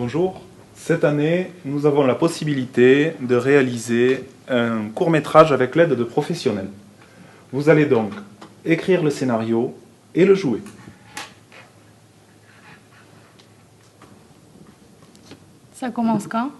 Bonjour. Cette année, nous avons la possibilité de réaliser un court-métrage avec l'aide de professionnels. Vous allez donc écrire le scénario et le jouer. Ça commence quand?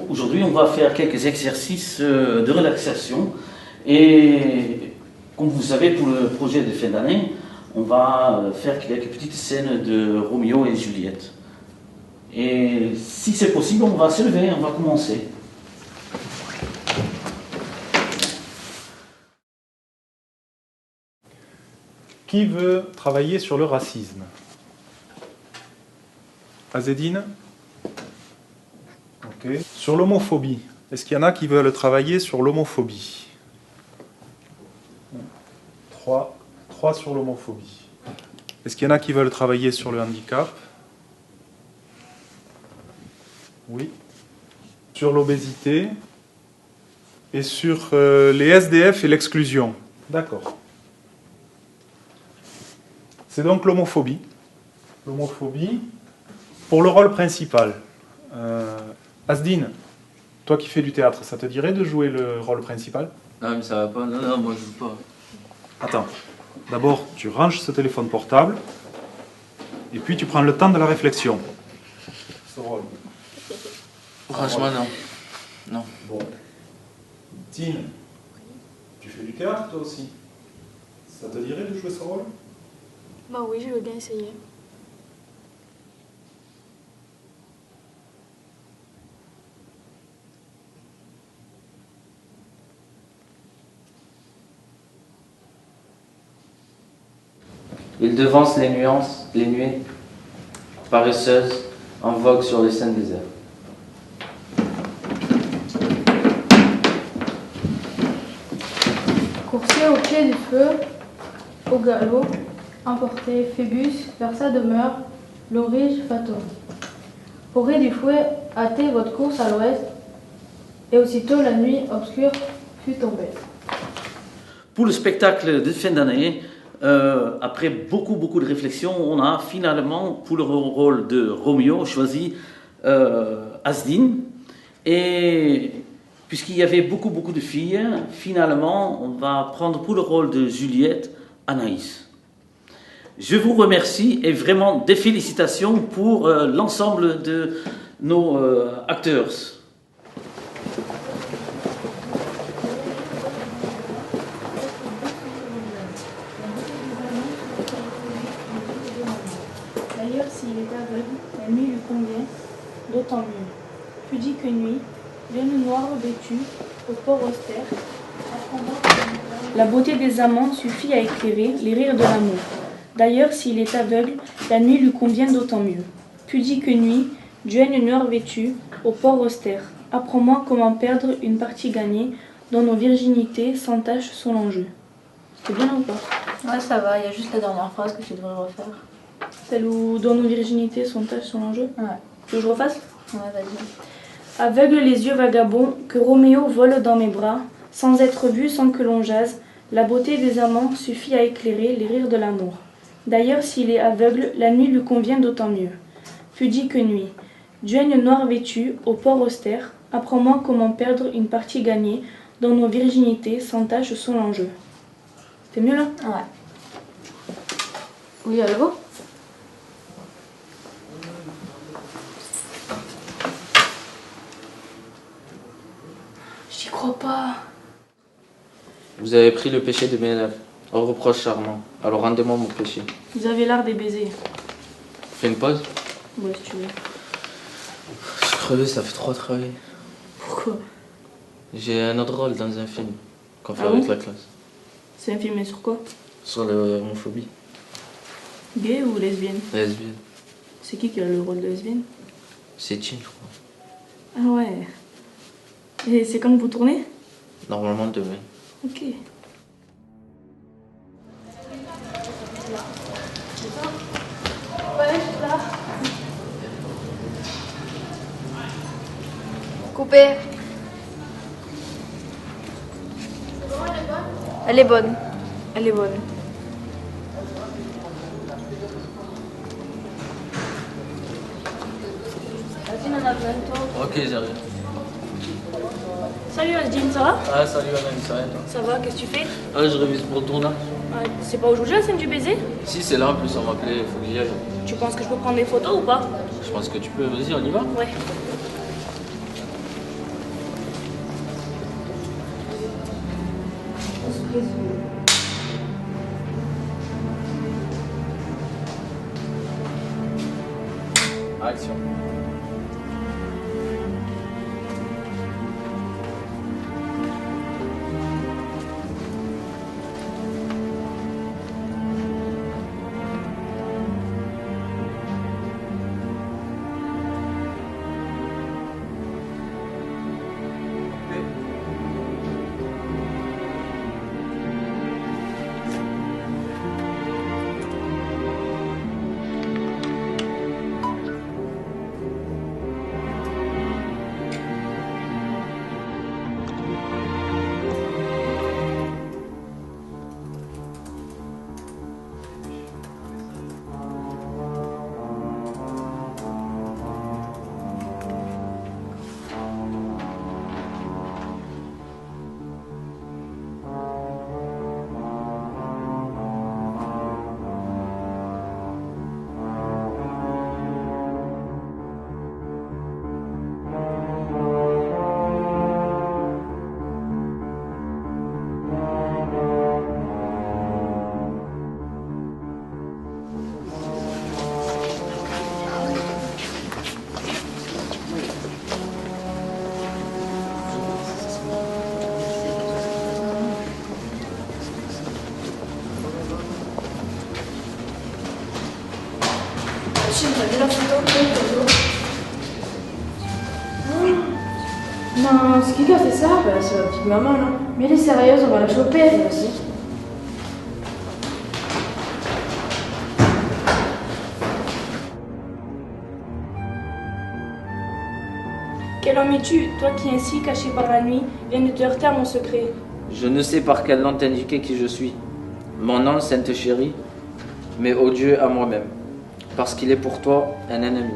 Aujourd'hui, on va faire quelques exercices de relaxation. Et comme vous savez, pour le projet de fin d'année, on va faire quelques petites scènes de Roméo et Juliette. Et si c'est possible, on va se lever, on va commencer. Qui veut travailler sur le racisme? Azedine? Ok. Sur l'homophobie, est-ce qu'il y en a qui veulent travailler sur l'homophobie? 3 sur l'homophobie. Est-ce qu'il y en a qui veulent travailler sur le handicap? Oui. Sur l'obésité et sur les SDF et l'exclusion. D'accord. C'est donc l'homophobie. L'homophobie pour le rôle principal. Asdine, toi qui fais du théâtre, ça te dirait de jouer le rôle principal? Non mais ça va pas, non, moi je joue pas. Attends, d'abord tu ranges ce téléphone portable et puis tu prends le temps de la réflexion. Ce rôle. Franchement non. Non. Bon. Tine, tu fais du théâtre toi aussi? Ça te dirait de jouer ce rôle? Bah oui, je veux bien essayer. Il devance les nuances, les nuées paresseuses en vogue sur les scènes désertes. Coursier au pied du feu, au galop, emporté Phébus vers sa demeure, l'orige fatum. Forêt du fouet, hâtez votre course à l'ouest, et aussitôt la nuit obscure fut tombée. Pour le spectacle de fin d'année, après beaucoup de réflexions, on a finalement, pour le rôle de Roméo, choisi Asdine. Et puisqu'il y avait beaucoup de filles, finalement, on va prendre pour le rôle de Juliette, Anaïs. Je vous remercie et vraiment des félicitations pour l'ensemble de nos acteurs. D'ailleurs, s'il est aveugle, la nuit lui convient, d'autant mieux. Pudique nuit, laine noire vêtue, au port austère, la beauté des amants suffit à éclairer les rires de l'amour. D'ailleurs, s'il est aveugle, la nuit lui convient d'autant mieux. Pudique nuit, duègne noire vêtue, au port austère, apprends-moi comment perdre une partie gagnée, dont nos virginités s'entachent sont l'enjeu. C'était bien ou pas? Ouais, ça va, il y a juste la dernière phrase que tu devrais refaire. Celle où dont nos virginités s'entachent sont l'enjeu? Ouais. Tu veux que je refasse? Ouais, vas-y. Aveugle les yeux vagabonds, que Roméo vole dans mes bras, sans être vu, sans que l'on jase, la beauté des amants suffit à éclairer les rires de l'amour. D'ailleurs, s'il est aveugle, la nuit lui convient d'autant mieux. Pudique nuit, duègne noire vêtue, au port austère, apprends-moi comment perdre une partie gagnée, dont nos virginités s'entachent sont l'enjeu. C'est mieux là? Ouais. Oui, allô? J'y crois pas. Vous avez pris le péché de mes élèves. Au reproche charmant. Alors rendez-moi mon péché. Vous avez l'art des baisers. Fais une pause? Ouais, si tu veux. Je suis crevé, ça fait trop travailler. Pourquoi? J'ai un autre rôle dans un film qu'on fait Ah avec bon? la classe. C'est un film sur quoi? Sur l'homophobie. Gay ou lesbienne? Lesbienne. C'est qui a le rôle de lesbienne? C'est Tine, je crois. Ah ouais. Et c'est quand vous tournez? Normalement demain. Ok. Ouais, je suis là. Coupé. Elle est bonne. Elle est bonne. Vas-y, on en a besoin de toi. Ok, j'arrive. Salut Asdine, ça va? Ah, salut Anaïs, ça va toi? Ça va, qu'est-ce que tu fais? Ah, je révise pour le tournage. C'est pas aujourd'hui la scène du baiser? Si, c'est là, en plus, on m'a appelé, il faut que j'y aille. Tu penses que je peux prendre des photos ou pas? Je pense que tu peux, vas-y, on y va. Ouais. Action. Non, c'est qui a fait ça? Bah, c'est ma petite maman, non? Mais elle est sérieuse, on va la choper. Vas-y. Quel homme es-tu, toi qui ainsi, caché par la nuit, viens de te heurter à mon secret? Je ne sais par quelle langue t'indiquer qui je suis. Mon nom, Sainte Chérie, mais odieux à moi-même, parce qu'il est pour toi un ennemi.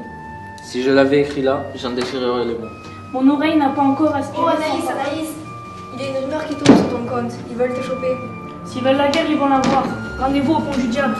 Si je l'avais écrit là, j'en déchirerais les mots. Mon oreille n'a pas encore aspiré. Oh Anaïs, Anaïs, il y a une rumeur qui tourne sur ton compte. Ils veulent te choper. S'ils veulent la guerre, ils vont la voir. Rendez-vous au pont du diable.